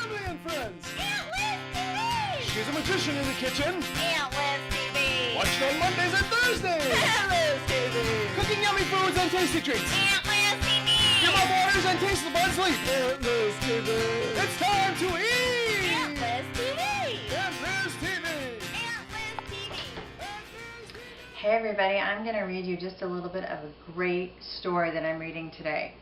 family and friends. Aunt Liz TV! She's a magician in the kitchen. Aunt Liz TV! Watched on Mondays and Thursdays. Aunt Liz TV! Cooking yummy foods and tasty treats. Aunt Liz TV! Give up orders and taste the bud sleep. Aunt Liz TV. It's time to eat. Aunt Liz TV! Aunt Liz TV. Aunt Liz TV! Hey everybody, I'm going to read you just a little bit of a great story that I'm reading today.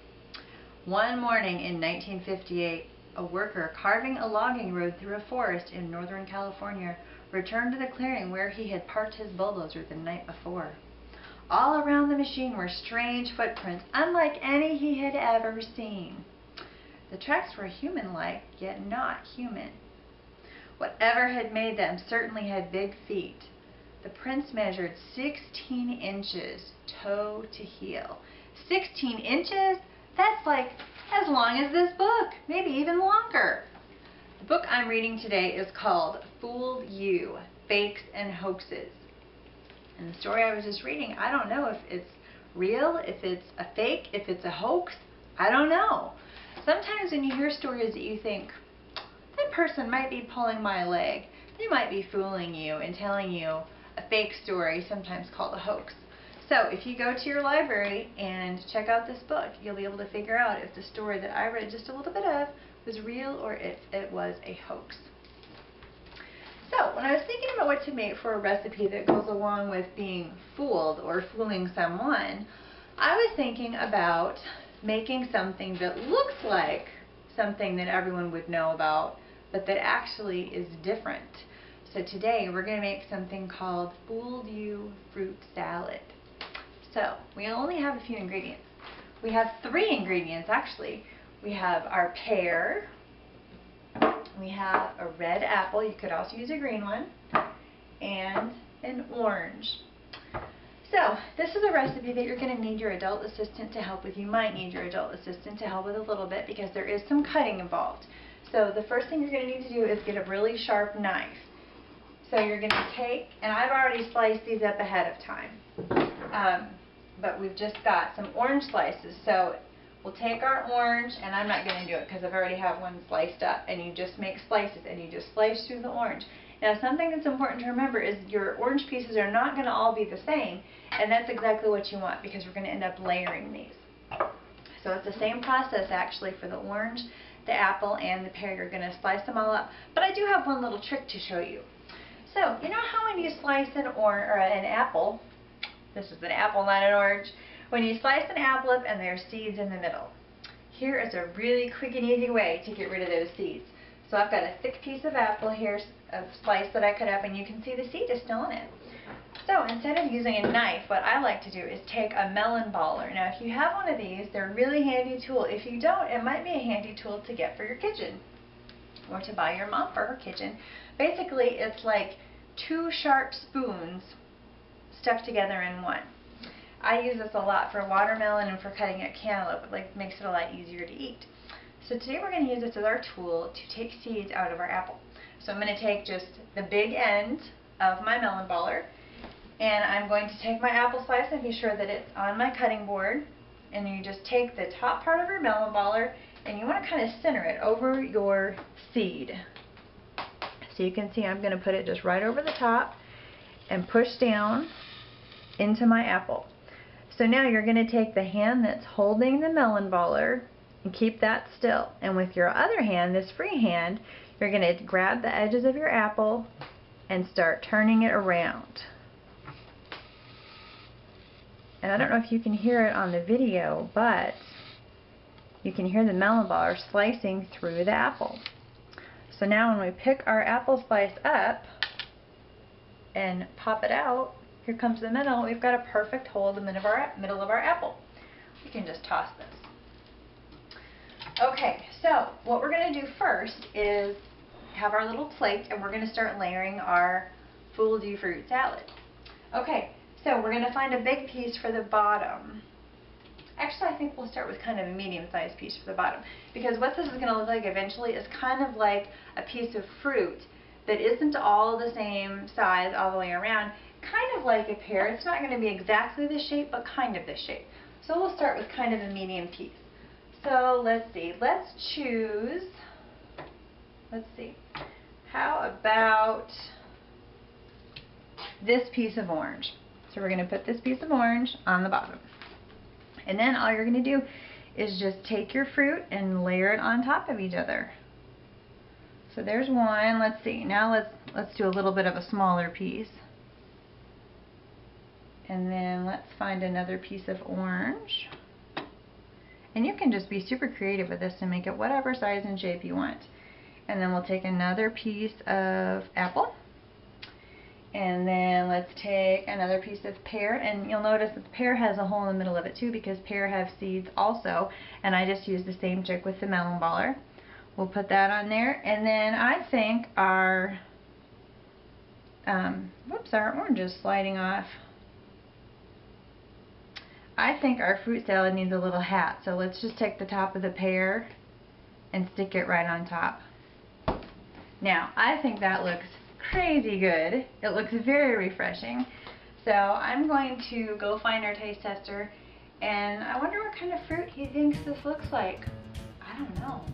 One morning in 1958, a worker carving a logging road through a forest in Northern California returned to the clearing where he had parked his bulldozer the night before. All around the machine were strange footprints, unlike any he had ever seen. The tracks were human-like, yet not human. Whatever had made them certainly had big feet. The prints measured 16 inches, toe to heel. 16 inches? That's like as long as this book, maybe even longer. The book I'm reading today is called Fooled You, Fakes and Hoaxes. And the story I was just reading, I don't know if it's real, if it's a fake, if it's a hoax. I don't know. Sometimes when you hear stories that you think, that person might be pulling my leg, they might be fooling you and telling you a fake story, sometimes called a hoax. So if you go to your library and check out this book, you'll be able to figure out if the story that I read just a little bit of was real or if it was a hoax. So when I was thinking about what to make for a recipe that goes along with being fooled or fooling someone, I was thinking about making something that looks like something that everyone would know about, but that actually is different. So today we're going to make something called Fooled You Fruit Salad. So we only have a few ingredients. We have 3 ingredients actually. We have our pear, we have a red apple, you could also use a green one, and an orange. So this is a recipe that you're going to need your adult assistant to help with. You might need your adult assistant to help with a little bit because there is some cutting involved. So the first thing you're going to need to do is get a really sharp knife. So you're going to take, and I've already sliced these up ahead of time, but we've just got some orange slices. So we'll take our orange, and I'm not going to do it because I've already have one sliced up, and you just make slices and you just slice through the orange. Now something that's important to remember is your orange pieces are not going to all be the same, and that's exactly what you want because we're going to end up layering these. So it's the same process actually for the orange, the apple, and the pear. You're going to slice them all up, but I do have one little trick to show you. So, you know how when you slice an apple, this is an apple, not an orange, when you slice an apple up and there's seeds in the middle, here is a really quick and easy way to get rid of those seeds. So I've got a thick piece of apple here, a slice that I cut up, and you can see the seed is still in it. So instead of using a knife, what I like to do is take a melon baller. Now if you have one of these, they're a really handy tool. If you don't, it might be a handy tool to get for your kitchen or to buy your mom for her kitchen. Basically, it's like 2 sharp spoons stuck together in one. I use this a lot for watermelon and for cutting a cantaloupe. It makes it a lot easier to eat. So today we're going to use this as our tool to take seeds out of our apple. So I'm going to take just the big end of my melon baller, and I'm going to take my apple slice and be sure that it's on my cutting board. And you just take the top part of your melon baller and you want to kind of center it over your seed. So you can see I'm going to put it just right over the top and push down into my apple. So now you're going to take the hand that's holding the melon baller and keep that still. And with your other hand, this free hand, you're going to grab the edges of your apple and start turning it around. And I don't know if you can hear it on the video, but you can hear the melon baller slicing through the apple. So now when we pick our apple slice up and pop it out, here comes the middle. We've got a perfect hole in the middle of our apple. We can just toss this. Okay, so what we're going to do first is have our little plate, and we're going to start layering our Fooled You fruit salad. Okay, so we're going to find a big piece for the bottom. Actually, I think we'll start with kind of a medium-sized piece for the bottom, because what this is going to look like eventually is kind of like a piece of fruit that isn't all the same size all the way around, kind of like a pear. It's not going to be exactly the shape, but kind of the shape. So we'll start with kind of a medium piece. So let's see, let's choose let's see. How about this piece of orange? So we're going to put this piece of orange on the bottom. And then all you're going to do is just take your fruit and layer it on top of each other. So there's one. Let's see. Now let's do a little bit of a smaller piece. And then let's find another piece of orange. And you can just be super creative with this and make it whatever size and shape you want. And then we'll take another piece of apple. And then let's take another piece of pear. And you'll notice that the pear has a hole in the middle of it too, because pear have seeds also. And I just used the same trick with the melon baller. We'll put that on there. And then I think our, our orange is sliding off. I think our fruit salad needs a little hat. So let's just take the top of the pear and stick it right on top. Now, I think that looks crazy good. It looks very refreshing. So I'm going to go find our taste tester, and I wonder what kind of fruit he thinks this looks like. I don't know.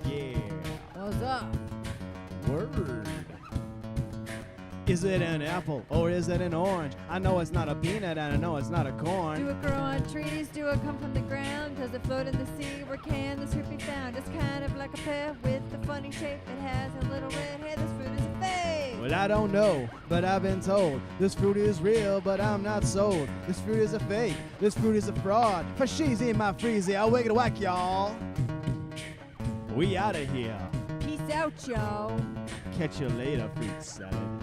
Yeah. What's up? Word. Is it an apple or is it an orange? I know it's not a peanut and I know it's not a corn. Do it grow on trees? Do it come from the ground? Does it float in the sea? Where can this fruit be found? It's kind of like a pear with a funny shape. It has a little red hair. This fruit is a fake. Well, I don't know, but I've been told this fruit is real, but I'm not sold. This fruit is a fake. This fruit is a fraud. For she's in my freezy. I'll wake it whack, y'all. We out of here. Peace out, y'all. Catch you later, fruit salad.